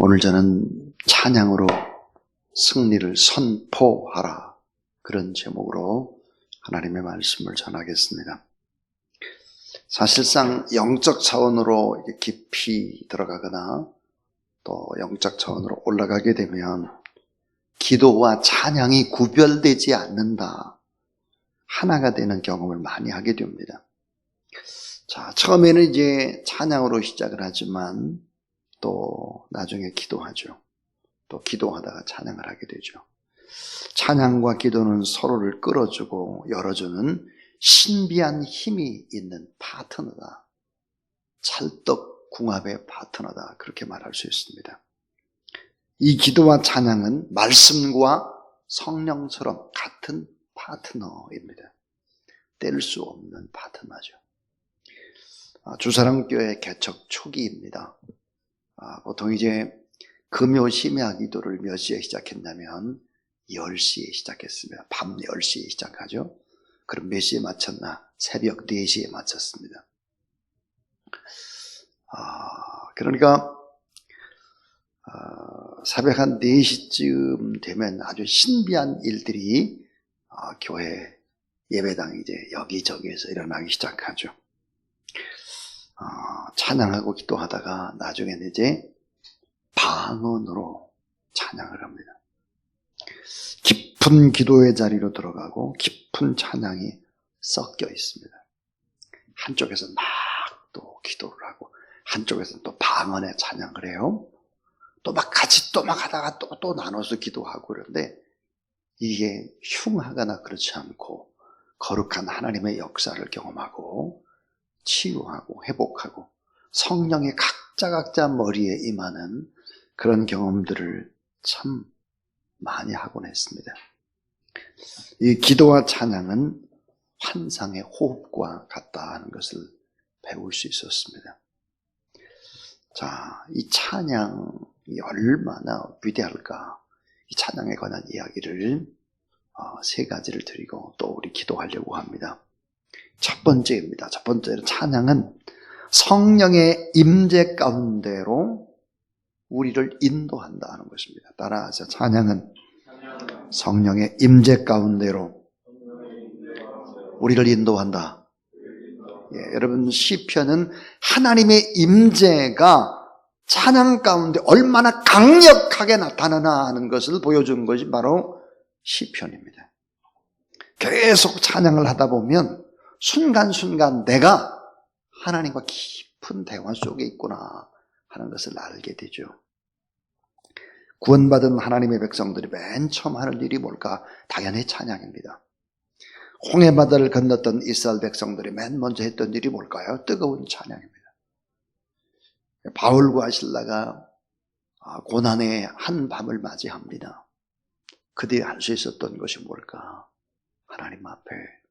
오늘 저는 찬양으로 승리를 선포하라, 그런 제목으로 하나님의 말씀을 전하겠습니다. 사실상 영적 차원으로 깊이 들어가거나 또 영적 차원으로 올라가게 되면 기도와 찬양이 구별되지 않는다, 하나가 되는 경험을 많이 하게 됩니다. 자, 처음에는 이제 찬양으로 시작을 하지만 또 나중에 기도하죠. 또 기도하다가 찬양을 하게 되죠. 찬양과 기도는 서로를 끌어주고 열어주는 신비한 힘이 있는 파트너다. 찰떡궁합의 파트너다, 그렇게 말할 수 있습니다. 이 기도와 찬양은 말씀과 성령처럼 같은 파트너입니다. 뗄 수 없는 파트너죠. 주사랑교회 개척 초기입니다. 보통 이제 금요 심야 기도를 몇 시에 시작했냐면 10시에 시작했습니다. 밤 10시에 시작하죠. 그럼 몇 시에 마쳤나? 새벽 4시에 마쳤습니다. 그러니까 새벽 한 4시쯤 되면 아주 신비한 일들이 교회 예배당 이제 여기저기에서 일어나기 시작하죠. 찬양하고 기도하다가 나중에는 이제 방언으로 찬양을 합니다. 깊은 기도의 자리로 들어가고 깊은 찬양이 섞여 있습니다. 한쪽에서 막 또 기도를 하고 한쪽에서는 또 방언의 찬양을 해요. 또 막 같이 또 막 하다가 또 나눠서 기도하고 그런데 이게 흉하거나 그렇지 않고 거룩한 하나님의 역사를 경험하고 치유하고 회복하고 성령의 각자 머리에 임하는 그런 경험들을 참 많이 하곤 했습니다. 이 기도와 찬양은 환상의 호흡과 같다 하는 것을 배울 수 있었습니다. 자, 이 찬양이 얼마나 위대할까, 이 찬양에 관한 이야기를 3가지를 드리고 또 우리 기도하려고 합니다. 첫 번째입니다. 첫 번째는 찬양은 성령의 임재 가운데로 우리를 인도한다는 것입니다. 따라하세요. 찬양은 성령의 임재 가운데로 우리를 인도한다. 예, 여러분, 시편은 하나님의 임재가 찬양 가운데 얼마나 강력하게 나타나나 하는 것을 보여준 것이 바로 시편입니다. 계속 찬양을 하다 보면 순간순간 내가 하나님과 깊은 대화 속에 있구나 하는 것을 알게 되죠. 구원받은 하나님의 백성들이 맨 처음 하는 일이 뭘까? 당연히 찬양입니다. 홍해바다를 건넜던 이스라엘 백성들이 맨 먼저 했던 일이 뭘까요? 뜨거운 찬양입니다. 바울과 실라가 고난의 한 밤을 맞이합니다. 그들이 할 수 있었던 것이 뭘까? 하나님 앞에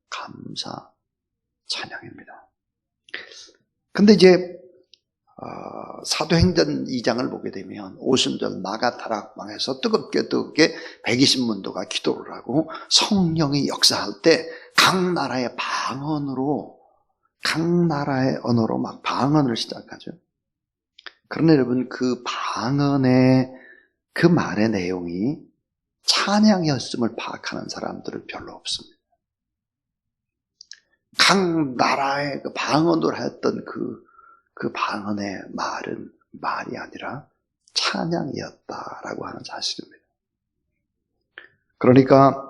감사 찬양입니다. 근데 이제 사도행전 2장을 보게 되면 오순절 마가다락 왕에서 뜨겁게 120문도가 기도를 하고 성령이 역사할 때 각 나라의 방언으로, 각 나라의 언어로 막 방언을 시작하죠. 그러나 여러분, 그 방언의 그 말의 내용이 찬양이었음을 파악하는 사람들은 별로 없습니다. 각 나라의 그 방언으로 했던 그 방언의 말은 말이 아니라 찬양이었다라고 하는 사실입니다. 그러니까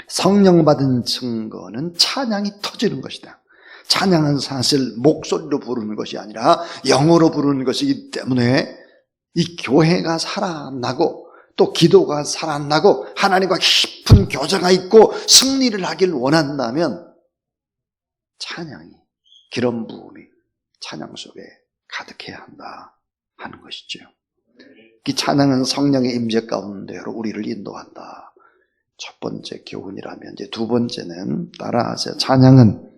성령 받은 증거는 찬양이 터지는 것이다. 찬양은 사실 목소리로 부르는 것이 아니라 영어로 부르는 것이기 때문에 이 교회가 살아나고 또 기도가 살아나고 하나님과 깊은 교제가 있고 승리를 하길 원한다면 찬양이, 기름 부음이 찬양 속에 가득해야 한다 하는 것이죠. 이 찬양은 성령의 임재 가운데로 우리를 인도한다. 첫 번째 교훈이라면, 이제 두 번째는 따라하세요. 찬양은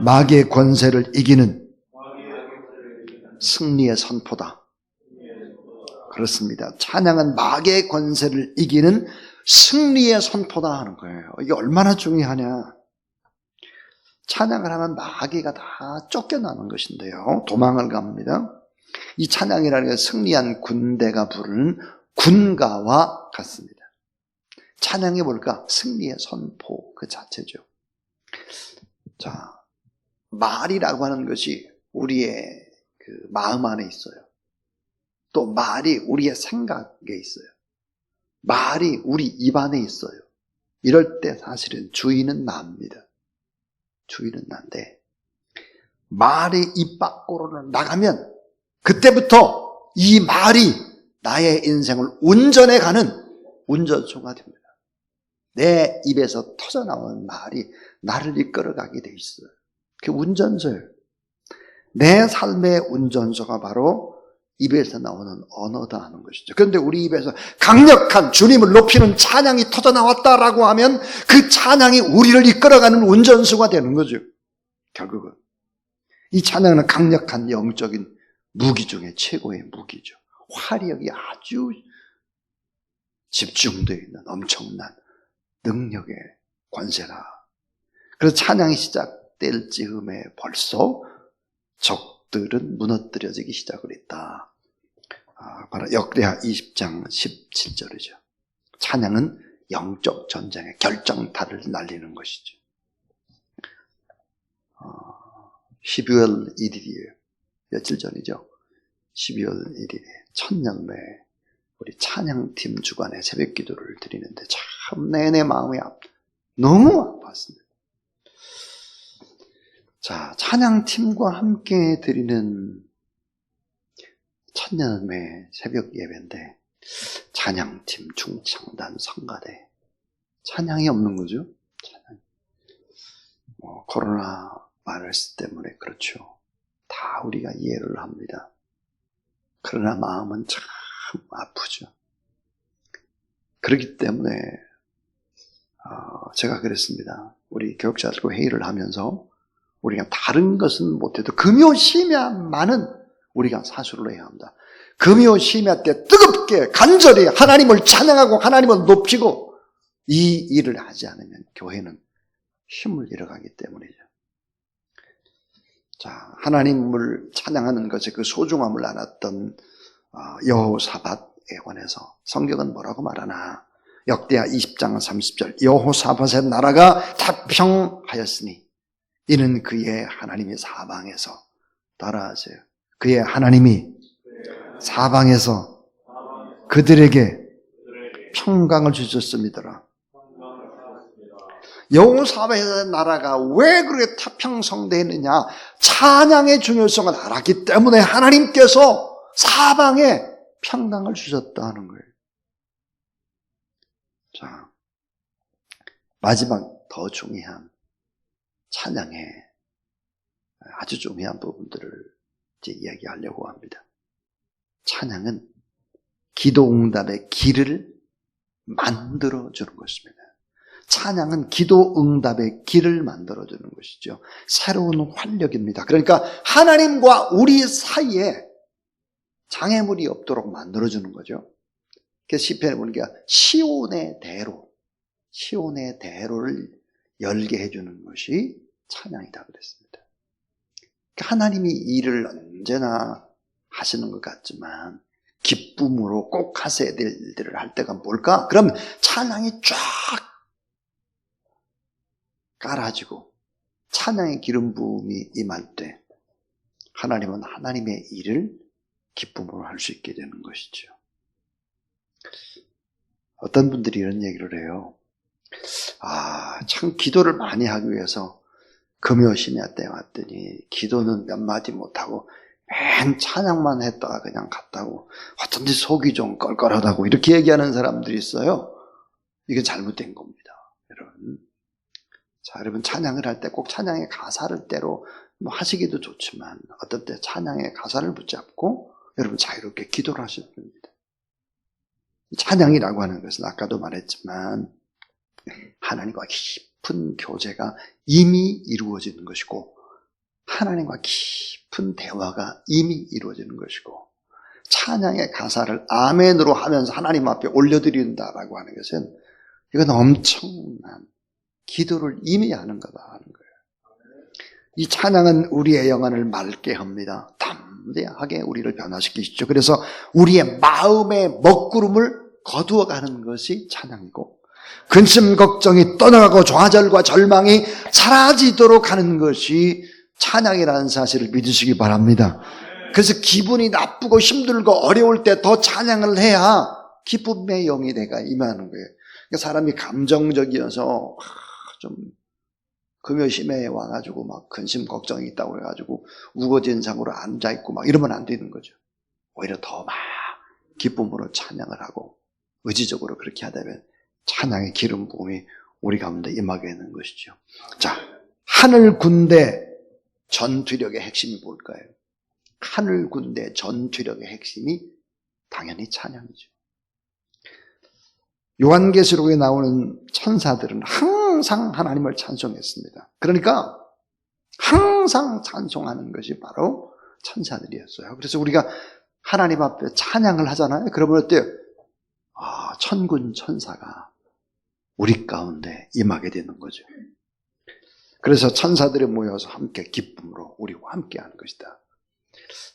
마귀의 권세를 이기는 승리의 선포다. 그렇습니다. 찬양은 마귀의 권세를 이기는 승리의 선포다 하는 거예요. 이게 얼마나 중요하냐. 찬양을 하면 마귀가 다 쫓겨나는 것인데요. 도망을 갑니다. 이 찬양이라는 게 승리한 군대가 부르는 군가와 같습니다. 찬양이 뭘까? 승리의 선포 그 자체죠. 자, 말이라고 하는 것이 우리의 그 마음 안에 있어요. 또 말이 우리의 생각에 있어요. 말이 우리 입 안에 있어요. 이럴 때 사실은 주인은 납니다. 주인은 난데 말이 입 밖으로 나가면 그때부터 이 말이 나의 인생을 운전해가는 운전수가 됩니다. 내 입에서 터져나오는 말이 나를 이끌어가게 돼 있어요. 그 운전소예요. 내 삶의 운전소가 바로 입에서 나오는 언어다 하는 것이죠. 그런데 우리 입에서 강력한 주님을 높이는 찬양이 터져나왔다라고 하면 그 찬양이 우리를 이끌어가는 운전수가 되는 거죠. 결국은 이 찬양은 강력한 영적인 무기 중에 최고의 무기죠. 화력이 아주 집중되어 있는 엄청난 능력의 권세라. 그래서 찬양이 시작될 즈음에 벌써 적들은 무너뜨려지기 시작을 했다. 바로 역대하 20장 17절이죠. 찬양은 영적 전쟁의 결정타를 날리는 것이죠. 12월 1일이에요. 며칠 전이죠. 12월 1일에 천년매 우리 찬양팀 주간에 새벽 기도를 드리는데 참 내내 마음이 너무 아팠습니다. 자, 찬양팀과 함께 드리는 천년매 새벽 예배인데 찬양팀, 중창단, 성가대 찬양이 없는 거죠. 찬양. 코로나 바이러스 때문에 그렇죠. 다 우리가 이해를 합니다. 그러나 마음은 참 아프죠. 그렇기 때문에 제가 그랬습니다. 우리 교육자들과 회의를 하면서 우리가 다른 것은 못해도 금요 심야만은 우리가 사수를 해야 합니다. 금요 심야 때 뜨겁게 간절히 하나님을 찬양하고 하나님을 높이고 이 일을 하지 않으면 교회는 힘을 잃어가기 때문이죠. 자, 하나님을 찬양하는 것의 그 소중함을 알았던 여호사밧에 관해서 성경은 뭐라고 말하나? 역대하 20장 30절 여호사밧의 나라가 타평하였으니 이는 그의 하나님이 사방에서 따라하세요. 그의 하나님이 사방에서 그들에게 평강을 주셨습니다. 여호사밧의 나라가 왜 그렇게 타평성대했느냐? 찬양의 중요성을 알았기 때문에 하나님께서 사방에 평강을 주셨다는 거예요. 자, 마지막 더 중요한 찬양의 아주 중요한 부분들을 이제 이야기하려고 합니다. 찬양은 기도 응답의 길을 만들어주는 것입니다. 찬양은 기도 응답의 길을 만들어주는 것이죠. 새로운 활력입니다. 그러니까 하나님과 우리 사이에 장애물이 없도록 만들어주는 거죠. 그래서 시편에 보니까 시온의 대로를 열게 해주는 것이 찬양이다 그랬습니다. 그러니까 하나님이 일을 언제나 하시는 것 같지만 기쁨으로 꼭 하셔야 될 일들을 할 때가 뭘까? 그럼 찬양이 쫙 깔아지고 찬양의 기름 부음이 임할 때 하나님은 하나님의 일을 기쁨으로 할 수 있게 되는 것이죠. 어떤 분들이 이런 얘기를 해요. 참 기도를 많이 하기 위해서 금요 심야 때 왔더니 기도는 몇 마디 못하고 맨 찬양만 했다가 그냥 갔다고 어쩐지 속이 좀 껄껄하다고 이렇게 얘기하는 사람들이 있어요. 이게 잘못된 겁니다. 여러분. 자, 여러분 찬양을 할 때 꼭 찬양의 가사를 때로 하시기도 좋지만 어떤 때 찬양의 가사를 붙잡고 여러분 자유롭게 기도를 하셔야 됩니다. 찬양이라고 하는 것은 아까도 말했지만 하나님과 깊은 교제가 이미 이루어지는 것이고 하나님과 깊은 대화가 이미 이루어지는 것이고 찬양의 가사를 아멘으로 하면서 하나님 앞에 올려드린다라고 하는 것은 이건 엄청난 기도를 이미 하는 거다 하는 거예요. 이 찬양은 우리의 영혼을 맑게 합니다. 담대하게 우리를 변화시키시죠. 그래서 우리의 마음의 먹구름을 거두어가는 것이 찬양이고, 근심 걱정이 떠나가고 좌절과 절망이 사라지도록 하는 것이 찬양이라는 사실을 믿으시기 바랍니다. 그래서 기분이 나쁘고 힘들고 어려울 때 더 찬양을 해야 기쁨의 영이 내가 임하는 거예요. 그러니까 사람이 감정적이어서 좀 금요심에 와가지고 막 근심 걱정이 있다고 해가지고 우거진상으로 앉아있고 막 이러면 안 되는 거죠. 오히려 더 막 기쁨으로 찬양을 하고 의지적으로 그렇게 하다면 찬양의 기름 부음이 우리 가운데 임하게 되는 것이죠. 자, 하늘 군대 전투력의 핵심이 뭘까요? 하늘 군대 전투력의 핵심이 당연히 찬양이죠. 요한계시록에 나오는 천사들은 항상 하나님을 찬송했습니다. 그러니까 항상 찬송하는 것이 바로 천사들이었어요. 그래서 우리가 하나님 앞에 찬양을 하잖아요. 그러면 어때요? 천군 천사가 우리 가운데 임하게 되는 거죠. 그래서 천사들이 모여서 함께 기쁨으로 우리와 함께 하는 것이다.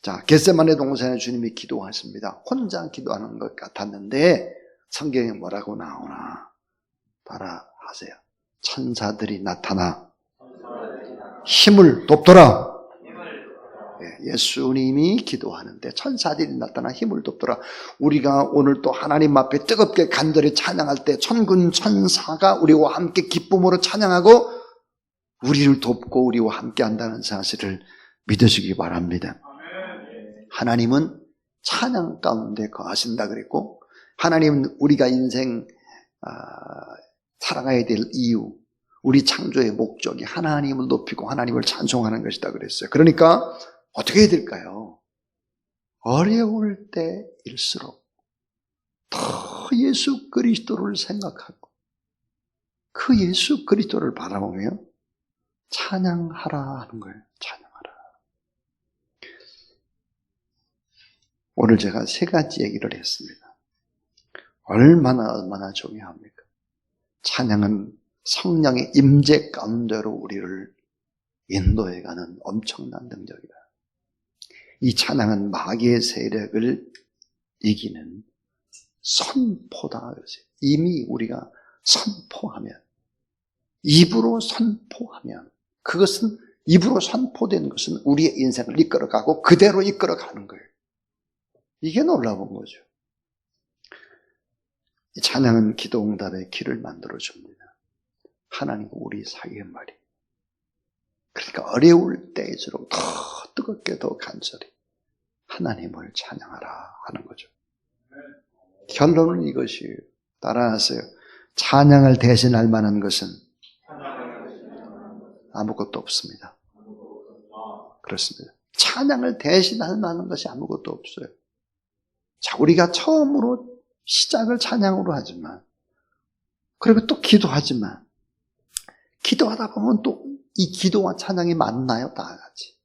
자, 겟세마네 동산에 주님이 기도하십니다. 혼자 기도하는 것 같았는데 성경에 뭐라고 나오나 따라하세요. 천사들이 나타나 힘을 돕더라. 예수님이 기도하는데 천사들이 나타나 힘을 돕더라. 우리가 오늘 또 하나님 앞에 뜨겁게 간절히 찬양할 때 천군 천사가 우리와 함께 기쁨으로 찬양하고 우리를 돕고 우리와 함께 한다는 사실을 믿으시기 바랍니다. 하나님은 찬양 가운데 거하신다 그랬고, 하나님은 우리가 인생 살아가야 될 이유, 우리 창조의 목적이 하나님을 높이고 하나님을 찬송하는 것이다 그랬어요. 그러니까 어떻게 해야 될까요? 어려울 때일수록 더 예수 그리스도를 생각하고 그 예수 그리스도를 바라보며 찬양하라 하는 거예요. 찬양하라. 오늘 제가 세 가지 얘기를 했습니다. 얼마나 중요합니까? 찬양은 성령의 임재 가운데로 우리를 인도해가는 엄청난 능력이다. 이 찬양은 마귀의 세력을 이기는 선포다. 이미 우리가 선포하면, 입으로 선포하면, 그것은 입으로 선포된 것은 우리의 인생을 이끌어가고 그대로 이끌어가는 거예요. 이게 놀라운 거죠. 이 찬양은 기도응답의 길을 만들어줍니다. 하나님과 우리 사이의 말이. 그러니까 어려울 때일수록 더 뜨겁게 더 간절히 하나님을 찬양하라 하는 거죠. 결론은 이것이에요. 따라하세요. 찬양을 대신할 만한 것은 아무것도 없습니다. 그렇습니다. 찬양을 대신할 만한 것이 아무것도 없어요. 자, 우리가 처음으로 시작을 찬양으로 하지만, 그리고 또 기도하지만, 기도하다 보면 또 이 기도와 찬양이 맞나요? 다 같이.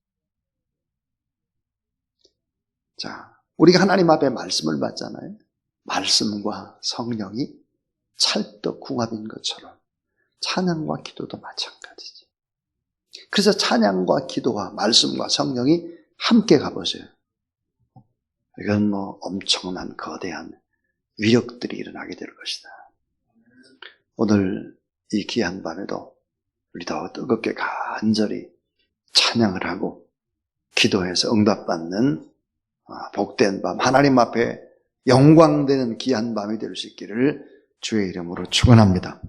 자, 우리가 하나님 앞에 말씀을 받잖아요. 말씀과 성령이 찰떡궁합인 것처럼 찬양과 기도도 마찬가지지. 그래서 찬양과 기도와 말씀과 성령이 함께 가보세요. 이건 엄청난 거대한 위력들이 일어나게 될 것이다. 오늘 이 귀한 밤에도 우리 더 뜨겁게 간절히 찬양을 하고 기도해서 응답받는 복된 밤, 하나님 앞에 영광되는 귀한 밤이 될 수 있기를 주의 이름으로 축원합니다.